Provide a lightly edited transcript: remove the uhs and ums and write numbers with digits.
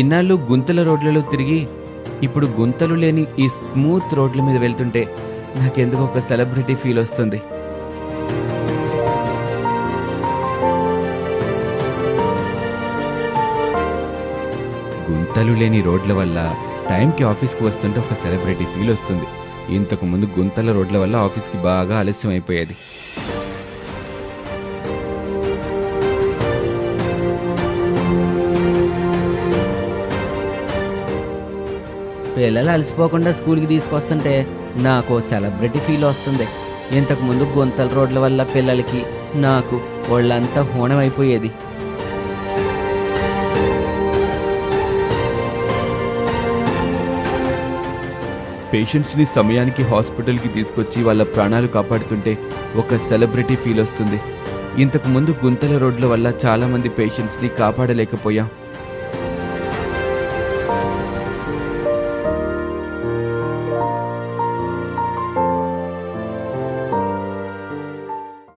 ఇన్నాళ్ళు గుంతల రోడ్లలో తిరిగి ఇప్పుడు గుంతలు లేని ఈ స్మూత్ రోడ్ల మీద వెళ్తుంటే నాకెందుకు ఒక సెలబ్రిటీ ఫీల్ వస్తుంది. గుంతలు లేని రోడ్ల వల్ల టైంకి ఆఫీస్కి వస్తుంటే ఒక సెలబ్రిటీ ఫీల్ వస్తుంది. ఇంతకు ముందు గుంతల రోడ్ల వల్ల ఆఫీస్కి బాగా ఆలస్యం అయిపోయేది. పిల్లలు అలసిపోకుండా స్కూల్కి తీసుకొస్తుంటే నాకు సెలబ్రిటీ ఫీల్ వస్తుంది. ఇంతకుముందు గుంతల రోడ్ల వల్ల పిల్లలకి నాకు వాళ్ళంతా హోనం అయిపోయేది. పేషెంట్స్ని సమయానికి హాస్పిటల్కి తీసుకొచ్చి వాళ్ళ ప్రాణాలు కాపాడుతుంటే ఒక సెలబ్రిటీ ఫీల్ వస్తుంది. ఇంతకుముందు గుంతల రోడ్ల వల్ల చాలామంది పేషెంట్స్ని కాపాడలేకపోయాం.